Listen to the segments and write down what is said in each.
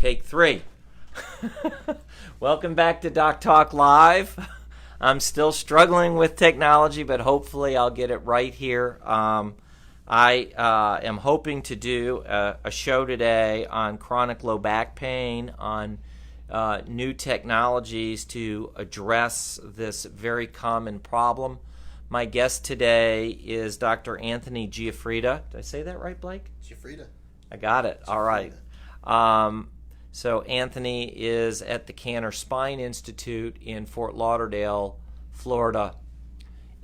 Take three. Welcome back to Doc Talk Live. I'm still struggling with technology, but hopefully I'll get it right here. I am hoping to do a show today on chronic low back pain, on new technologies to address this very common problem. My guest today is Dr. Anthony Giuffrida. Did I say that right, Blake? Giuffrida. I got it. All right. So Anthony is at the Cantor Spine Institute in Fort Lauderdale, Florida.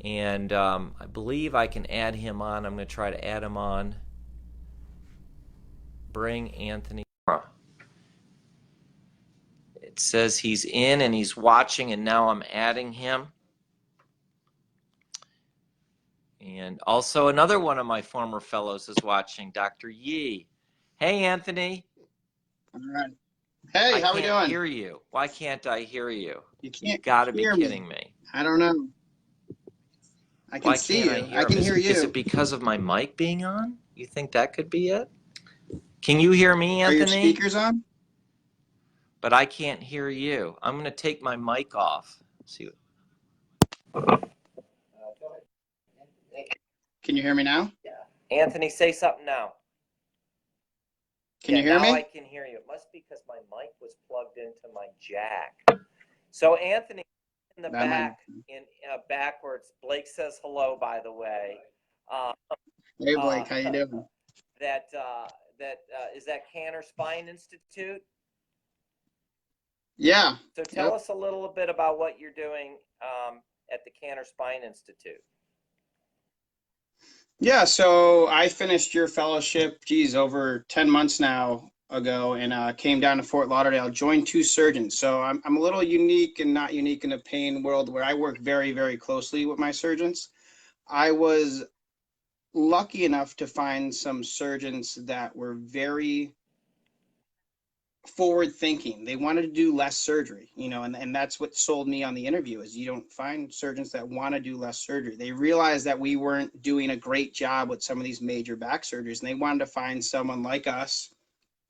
And I believe I can add him on. I'm going to try to add him on. Bring Anthony. It says he's in and he's watching, and now I'm adding him. And also another one of my former fellows is watching, Dr. Yee. Hey, Anthony. All right. Hey, how we doing? I can't hear you. Why can't I hear you? You can't. You've got to be hear kidding me. I don't know. I can see you. I can hear you. Is it because of my mic being on? You think that could be it? Can you hear me, Anthony? Are your speakers on? But I can't hear you. I'm going to take my mic off. See. Can you hear me now? Yeah. Anthony, say something now. Can you hear me? Now I can hear you. It must be because my mic was plugged into my jack. So Anthony, in the backwards, Blake says hello, by the way. Hey Blake, how you doing? Is that Cantor Spine Institute? Yeah. So tell us a little bit about what you're doing at the Cantor Spine Institute. Yeah, so I finished your fellowship, over 10 months now ago, and came down to Fort Lauderdale, joined two surgeons. So I'm a little unique and not unique in the pain world where I work very, very closely with my surgeons. I was lucky enough to find some surgeons that were very forward thinking. They wanted to do less surgery, and that's what sold me on the interview is you don't find surgeons that want to do less surgery. They realized that we weren't doing a great job with some of these major back surgeries, and they wanted to find someone like us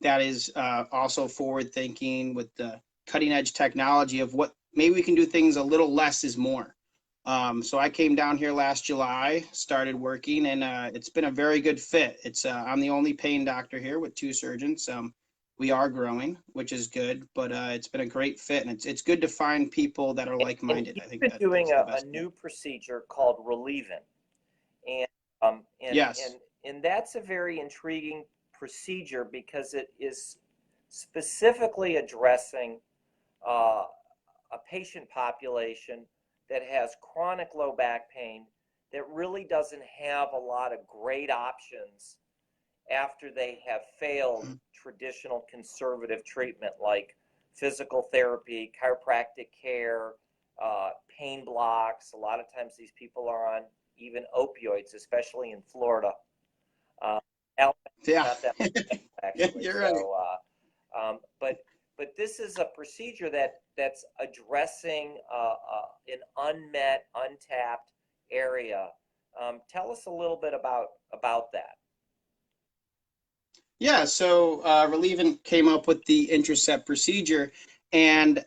that is also forward thinking with the cutting edge technology of what maybe we can do things a little less is more. So I came down here last July, started working, and it's been a very good fit. I'm the only pain doctor here with two surgeons. We are growing, which is good, but it's been a great fit, and it's good to find people that are like-minded. I think you've been doing a new procedure called relieving, yes, and that's a very intriguing procedure because it is specifically addressing a patient population that has chronic low back pain that really doesn't have a lot of great options after they have failed traditional conservative treatment like physical therapy, chiropractic care, pain blocks. A lot of times these people are on even opioids, especially in Florida. Yeah, not that actually. You're right. So, but this is a procedure that's addressing an unmet, untapped area. Tell us a little bit about that. Yeah, so Relievant came up with the Intercept procedure, and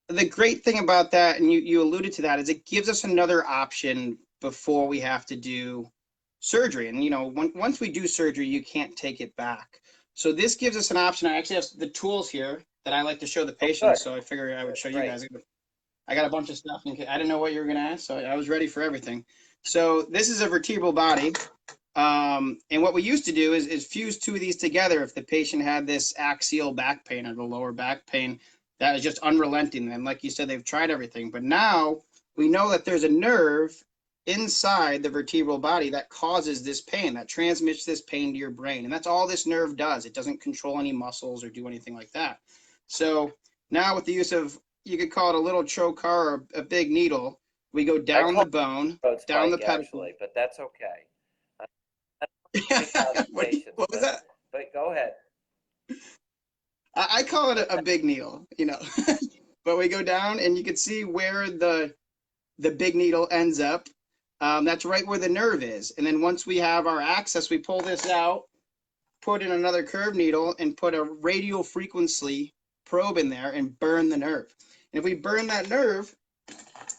the great thing about that, and you alluded to that, is it gives us another option before we have to do surgery. And once we do surgery, you can't take it back. So this gives us an option. I actually have the tools here that I like to show the patients, so I figured I would show you guys. I got a bunch of stuff. I didn't know what you were going to ask, so I was ready for everything. So this is a vertebral body. And what we used to do is fuse two of these together if the patient had this axial back pain or the lower back pain that is just unrelenting. And like you said, they've tried everything. But now we know that there's a nerve inside the vertebral body that causes this pain, that transmits this pain to your brain. And that's all this nerve does. It doesn't control any muscles or do anything like that. So now with the use of, you could call it a little trocar or a big needle, we go down the bone, down the pedicle. Actually, but that's okay. What was that? But go ahead. I call it a big needle, but we go down and you can see where the big needle ends up. That's right where the nerve is. And then once we have our access, we pull this out put in another curved needle and put a radio frequency probe in there and burn the nerve. And if we burn that nerve,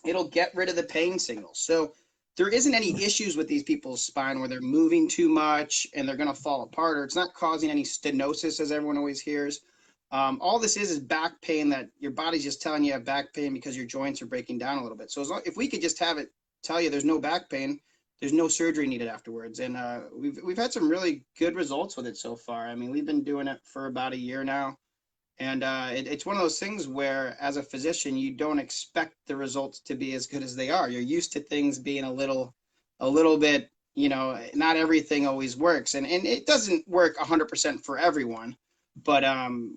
it'll get rid of the pain signal. So there isn't any issues with these people's spine where they're moving too much and they're going to fall apart, or it's not causing any stenosis, as everyone always hears. All this is back pain that your body's just telling you have back pain because your joints are breaking down a little bit. So if we could just have it tell you there's no back pain, there's no surgery needed afterwards. And we've had some really good results with it so far. I mean, we've been doing it for about a year now. And it's one of those things where, as a physician, you don't expect the results to be as good as they are. You're used to things being a little bit, not everything always works. And it doesn't work 100% for everyone. But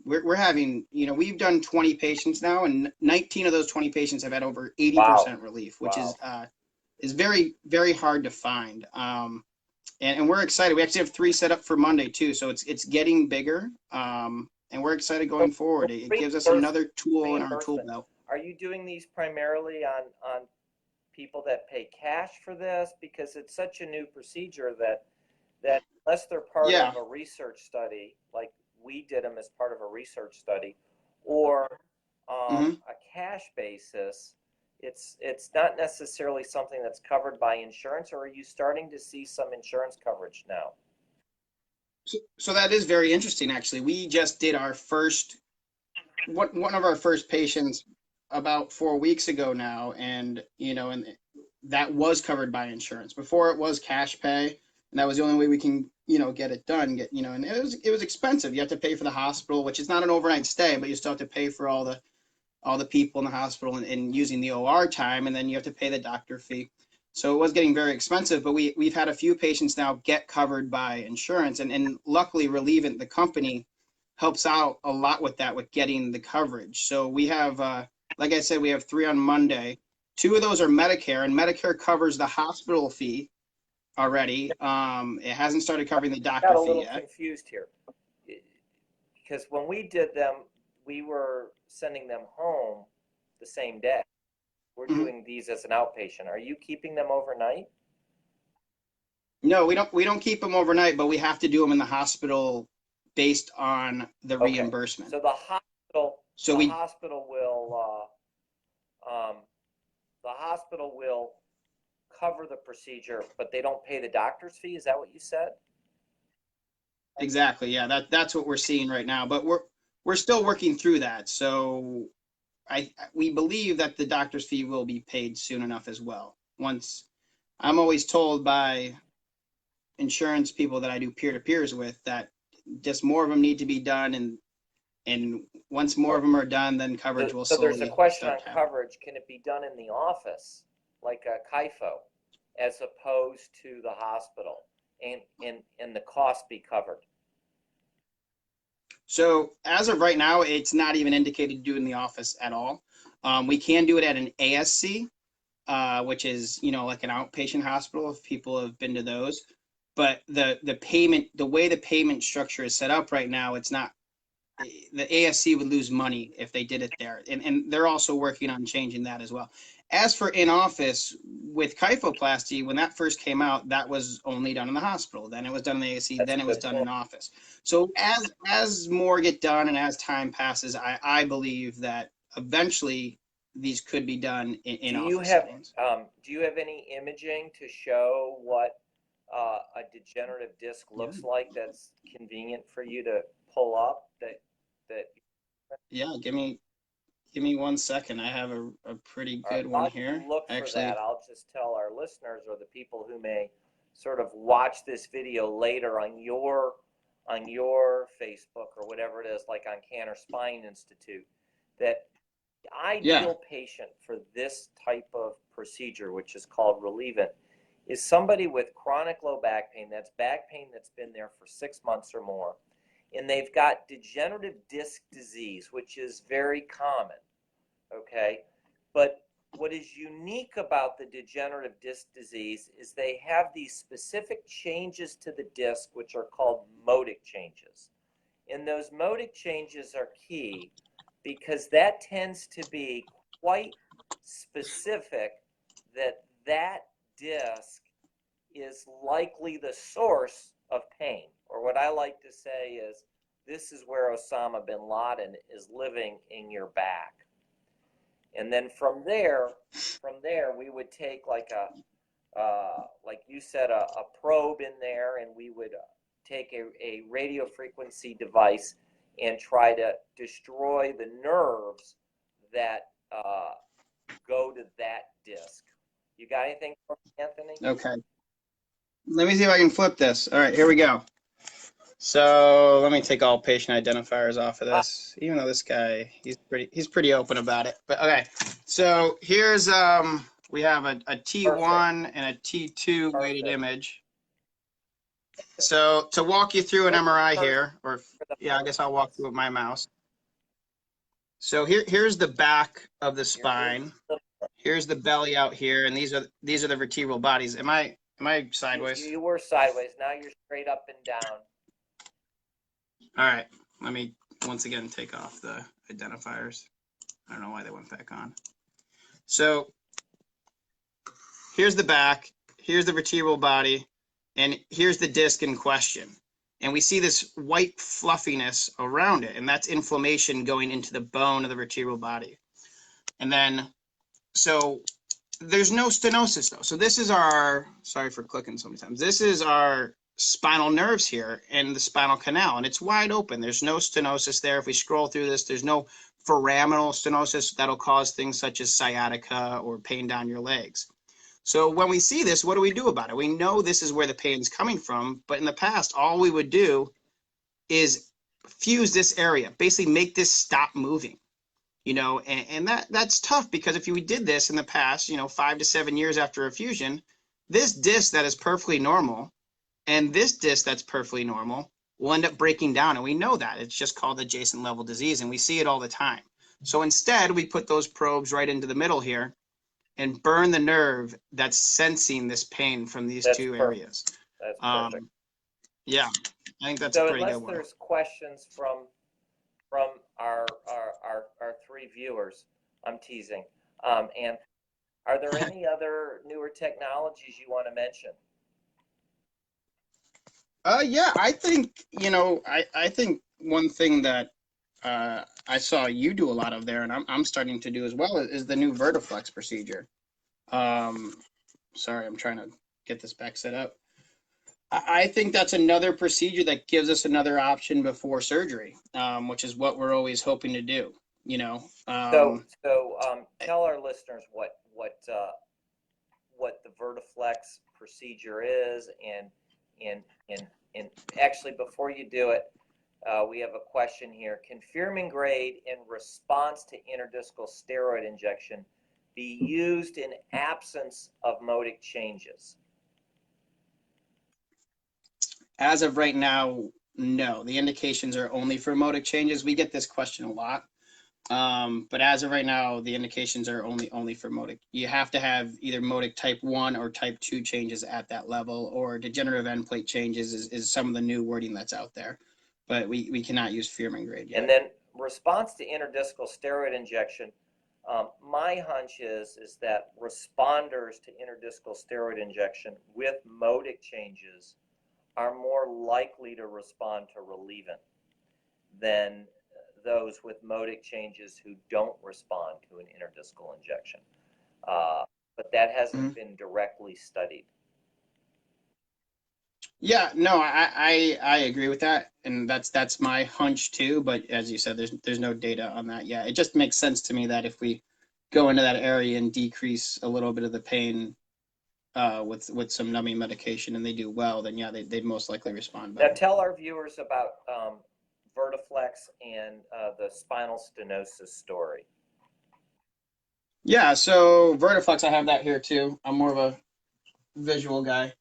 we're having, we've done 20 patients now, and 19 of those 20 patients have had over 80% relief, which is very, very hard to find. And we're excited. We actually have 3 set up for Monday too, so it's getting bigger. And we're excited going forward. It gives us another tool in our tool belt. Are you doing these primarily on people that pay cash for this? Because it's such a new procedure that unless they're part of a research study, like we did them as part of a research study, or a cash basis, it's not necessarily something that's covered by insurance. Or are you starting to see some insurance coverage now? So that is very interesting, actually. We just did our one of our first patients about 4 weeks ago now, and that was covered by insurance. Before it was cash pay, and that was the only way we can get it done. And it was expensive. You have to pay for the hospital, which is not an overnight stay, but you still have to pay for all the people in the hospital and using the OR time, and then you have to pay the doctor fee. So it was getting very expensive, but we've had a few patients now get covered by insurance, and luckily Relievant, the company, helps out a lot with that, with getting the coverage. So we have, like I said, we have 3 on Monday. 2 of those are Medicare, and Medicare covers the hospital fee already. It hasn't started covering the doctor fee yet. I got a little confused here, because when we did them, we were sending them home the same day. We're doing these as an outpatient. Are you keeping them overnight? No, we don't keep them overnight, but we have to do them in the hospital based on the reimbursement. So the hospital will cover the procedure, but they don't pay the doctor's fee. Is that what you said? Exactly. Yeah, that's what we're seeing right now, but we're still working through that. So we believe that the doctor's fee will be paid soon enough as well. Once, I'm always told by insurance people that I do peer-to-peers with that just more of them need to be done, and once more of them are done, then coverage will slowly. So there's a question on coverage. Can it be done in the office, like a kypho, as opposed to the hospital, and the cost be covered? So as of right now, it's not even indicated to do in the office at all. We can do it at an ASC, which is, like an outpatient hospital, if people have been to those. But the way the payment structure is set up right now, it's not, the ASC would lose money if they did it there. And they're also working on changing that as well. As for in-office, with kyphoplasty, when that first came out, that was only done in the hospital. Then it was done in the ASC, then it was done in office. So as more get done and as time passes, I believe that eventually these could be done in office settings. Do you have any imaging to show what a degenerative disc looks like that's convenient for you to pull up? Yeah, give me 1 second. I have a pretty good one here. Look for that. I'll just tell our listeners, or the people who may sort of watch this video later on your Facebook or whatever it is, like on Cantor Spine Institute, that the ideal patient for this type of procedure, which is called Relievant, is somebody with chronic low back pain. That's back pain that's been there for 6 months or more. And they've got degenerative disc disease, which is very common, okay? But what is unique about the degenerative disc disease is they have these specific changes to the disc, which are called modic changes. And those modic changes are key because that tends to be quite specific, that disc is likely the source of pain. or what I like to say is, this is where Osama bin Laden is living in your back. And then from there, we would take like like you said, a probe in there, and we would take a radio frequency device and try to destroy the nerves that go to that disc. You got anything for me, Anthony? Okay. Let me see if I can flip this. All right, here we go. So let me take all patient identifiers off of this, even though this guy, he's pretty open about it. But okay, so here's we have a T1 and a T2 weighted image. So to walk you through an MRI here, or yeah, I guess I'll walk through with my mouse. So here's the back of the spine. Here's the belly out here, and these are the vertebral bodies. Am I sideways? You were sideways. Now you're straight up and down. All right, let me once again take off the identifiers. I don't know why they went back on. So here's the back, here's the vertebral body, and here's the disc in question. And we see this white fluffiness around it, and that's inflammation going into the bone of the vertebral body. And then, so there's no stenosis though. So this is our, sorry for clicking sometimes, this is our spinal nerves here and the spinal canal, and it's wide open. There's no stenosis there. If we scroll through this, there's no foraminal stenosis that'll cause things such as sciatica or pain down your legs. So when we see this, what do we do about it? We know this is where the pain's coming from, but in the past, all we would do is fuse this area, basically make this stop moving, you know, and that's tough, because if we did this in the past, you know, 5 to 7 years after a fusion, this disc that is perfectly normal and this disc that's perfectly normal will end up breaking down. And we know that. It's just called adjacent level disease, and we see it all the time. So instead, we put those probes right into the middle here and burn the nerve that's sensing this pain from these two areas. That's perfect. Yeah, I think that's a pretty good one. So unless there's questions from our three viewers, I'm teasing. And are there any other newer technologies you want to mention? Yeah, I think, you know, I think one thing that I saw you do a lot of there, and I'm starting to do as well, is the new Verta Flex procedure. Sorry, I'm trying to get this back set up. I think that's another procedure that gives us another option before surgery, which is what we're always hoping to do, you know. So tell our listeners what the Verta Flex procedure is, and actually, before you do it, we have a question here. Can Fuhrman grade in response to interdiscal steroid injection be used in absence of modic changes? As of right now, no. The indications are only for modic changes. We get this question a lot. But as of right now, the indications are only for modic. You have to have either modic type 1 or type 2 changes at that level, or degenerative end plate changes is some of the new wording that's out there. But we cannot use Fuhrman grade yet. And then response to interdiscal steroid injection, my hunch is that responders to interdiscal steroid injection with modic changes are more likely to respond to Relievant than those with modic changes who don't respond to an interdiscal injection. But that hasn't been directly studied. Yeah, no, I agree with that, and that's my hunch too. But as you said, there's no data on that yet. It just makes sense to me that if we go into that area and decrease a little bit of the pain with some numbing medication, and they do well, then yeah, they'd most likely respond better. Now tell our viewers about VertaFlex and the spinal stenosis story. Yeah, so VertaFlex, I have that here too. I'm more of a visual guy.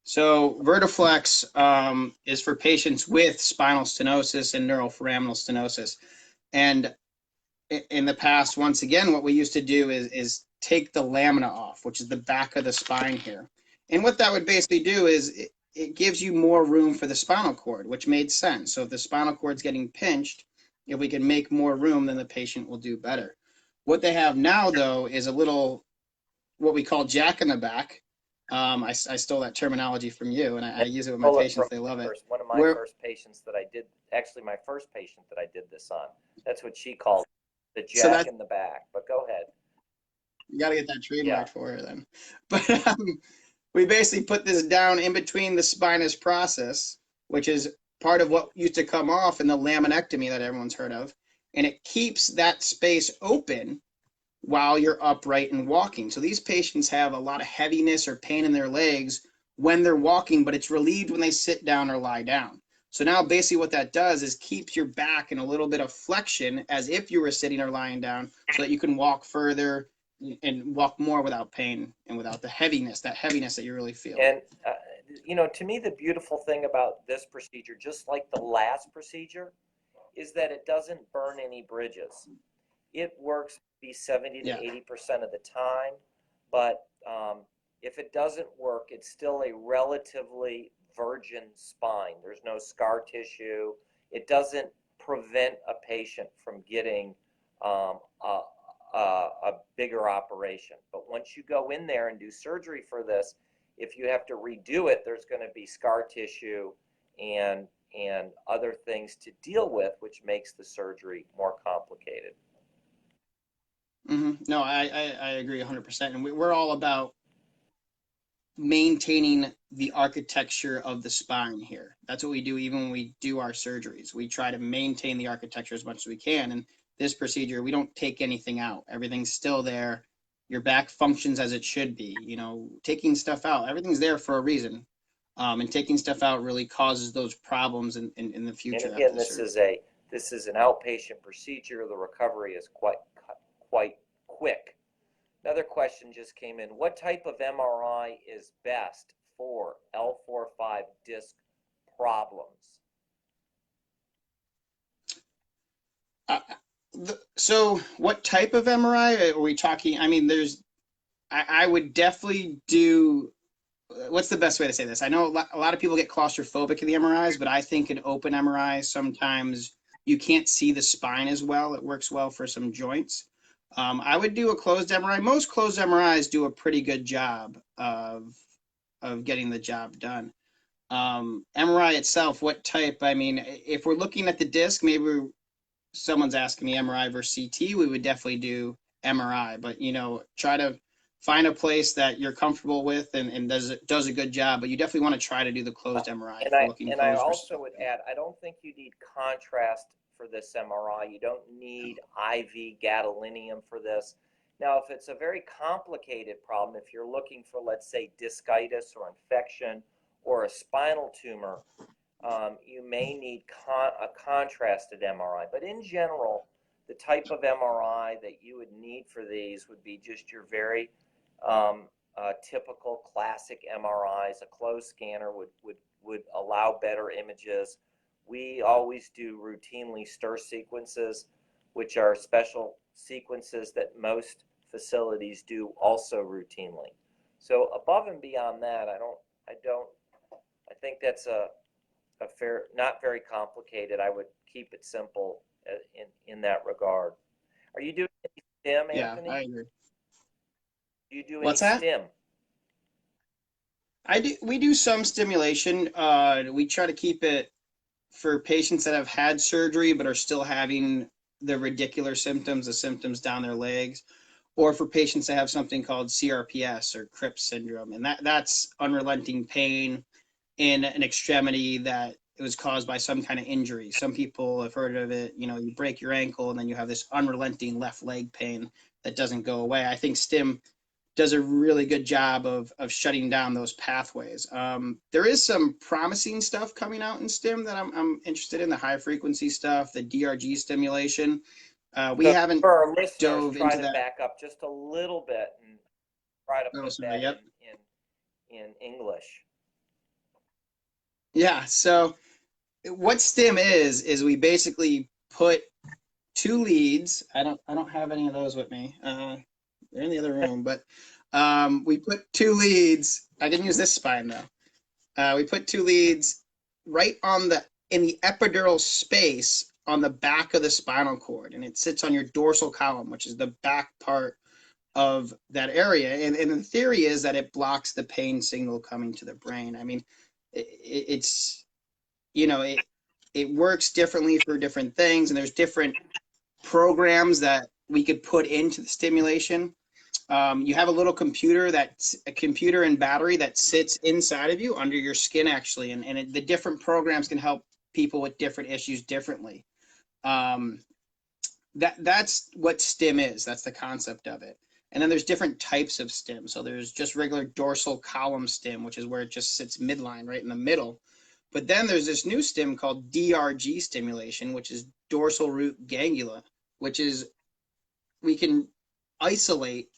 So VertaFlex is for patients with spinal stenosis and neuroforaminal stenosis. And in the past, once again, what we used to do is take the lamina off, which is the back of the spine here. And what that would basically do is it gives you more room for the spinal cord, which made sense. So if the spinal cord's getting pinched, if we can make more room, then the patient will do better. What they have now, though, is a little, what we call jack in the back, I stole that terminology from you, and I use it with my Pull it from patients. They love it. one of my Where first patients that I did, actually my first patient that I did this on. That's what she called the so jack that in the back. But go ahead. you got to get that Yeah. trademarked for her then. But we basically put this down in between the spinous process, which is part of what used to come off in the laminectomy that everyone's heard of, and it keeps that space open while you're upright and walking. So these patients have a lot of heaviness or pain in their legs when they're walking, but it's relieved when they sit down or lie down. So now basically what that does is keeps your back in a little bit of flexion as if you were sitting or lying down so that you can walk further and walk more without pain and without the heaviness, that heaviness that you really feel. And, you know, to me, the beautiful thing about this procedure, just like the last procedure, is that it doesn't burn any bridges. It works be 70 to 80% of the time, but if it doesn't work, it's still a relatively virgin spine. There's no scar tissue. It doesn't prevent a patient from getting a bigger operation. But once you go in there and do surgery for this, if you have to redo it, there's going to be scar tissue and other things to deal with, which makes the surgery more complicated. No, I agree 100%. And we're all about maintaining the architecture of the spine here. That's what we do even when we do our surgeries. We try to maintain the architecture as much as we can. And this procedure, we don't take anything out. Everything's still there. Your back functions as it should be. You know, taking stuff out, everything's there for a reason. And taking stuff out really causes those problems in the future. And again, this is an outpatient procedure. The recovery is quite quick. Another question just came in. What type of MRI is best for L4-5 disc problems? So what type of MRI are we talking? I mean, I would definitely do, what's the best way to say this? I know a lot of people get claustrophobic in the MRIs, but I think an open MRI, sometimes you can't see the spine as well. It works well for some joints. I would do a closed MRI. Most closed MRIs do a pretty good job of getting the job done. MRI itself, what type? I mean, if we're looking at the disc, maybe someone's asking me MRI versus CT, we would definitely do MRI. But, you know, try to find a place that you're comfortable with and does a good job. But you definitely want to try to do the closed MRI. And I also would add, I don't think you need contrast for this MRI. You don't need IV gadolinium for this. Now, if it's a very complicated problem, if you're looking for, let's say, discitis or infection or a spinal tumor, you may need a contrasted MRI. But in general, the type of MRI that you would need for these would be just your very typical classic MRIs. A closed scanner would allow better images. We always do routinely stir sequences, which are special sequences that most facilities do also routinely. So above and beyond that, I think that's a fair, not very complicated. I would keep it simple in that regard. Are you doing any Stim, Anthony? Yeah, I agree. Do you do What's any that? Stim? We do some stimulation. We try to keep it for patients that have had surgery but are still having the radicular symptoms, the symptoms down their legs, or for patients that have something called CRPS or Cripps syndrome. And that's unrelenting pain in an extremity that it was caused by some kind of injury. Some people have heard of it. You know, you break your ankle and then you have this unrelenting left leg pain that doesn't go away. I think Stim does a really good job of shutting down those pathways. There is some promising stuff coming out in Stim that I'm interested in, the high frequency stuff, the DRG stimulation. We So haven't for our listeners, dove try into to that. back up just a little bit and try to put that Yep. in English. Yeah. So what Stim is we basically put two leads. I don't have any of those with me. They're in the other room, but we put two leads. I didn't use this spine though. We put two leads right in the epidural space on the back of the spinal cord, and it sits on your dorsal column, which is the back part of that area. And the theory is that it blocks the pain signal coming to the brain. I mean, it's, you know, it works differently for different things, and there's different programs that we could put into the stimulation. You have a little computer that's a computer and battery that sits inside of you under your skin, actually, and the different programs can help people with different issues differently. Um, that's what Stim is. That's the concept of it. And then there's different types of Stim. So there's just regular dorsal column Stim, which is where it just sits midline, right in the middle. But then there's this new Stim called DRG stimulation, which is dorsal root ganglia, which is we can isolate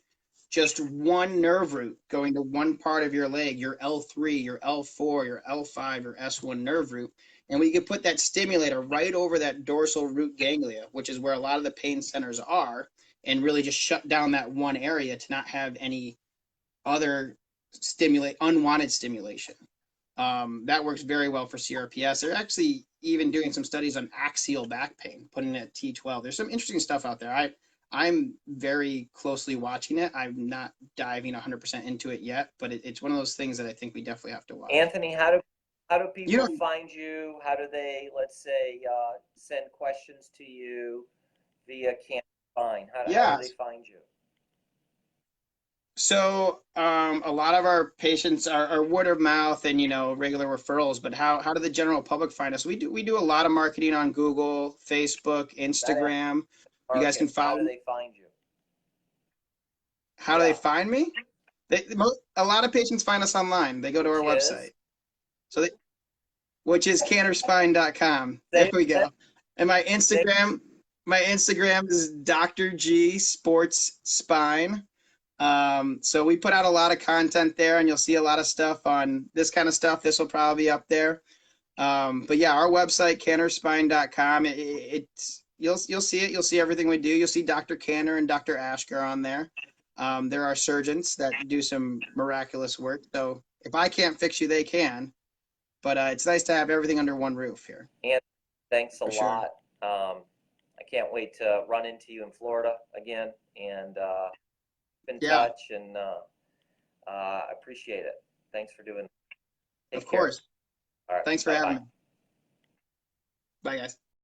just one nerve root going to one part of your leg, your L3, your L4, your L5, your S1 nerve root. And we could put that stimulator right over that dorsal root ganglia, which is where a lot of the pain centers are, and really just shut down that one area to not have any other unwanted stimulation. That works very well for CRPS. They're actually even doing some studies on axial back pain, putting it at T12. There's some interesting stuff out there. I'm very closely watching it. I'm not diving 100% into it yet, but it's one of those things that I think we definitely have to watch. Anthony, how do You people know, find you? How do they, let's say, send questions to you via Cancer Spine? How yeah. do they find you? So a lot of our patients are word of mouth and, you know, regular referrals, but how do the general public find us? We do a lot of marketing on Google, Facebook, Instagram. You guys can How follow do me. they find you? How do they find me? A lot of patients find us online. They go to our website. So which is cannerspine.com. There we go. And my Instagram is Dr. G Sports Spine. So we put out a lot of content there, and you'll see a lot of stuff on this kind of stuff. This will probably be up there. But yeah, our website, cannerspine.com, you'll see it. You'll see everything we do. You'll see Dr. Canner and Dr. Ashker on there. There are surgeons that do some miraculous work. So if I can't fix you, they can. But it's nice to have everything under one roof here. And thanks a For sure. lot. I can't wait to run into you in Florida again and keep in touch, and I appreciate it. Thanks for doing that. Of course. All right. Thanks for having me. Bye, guys.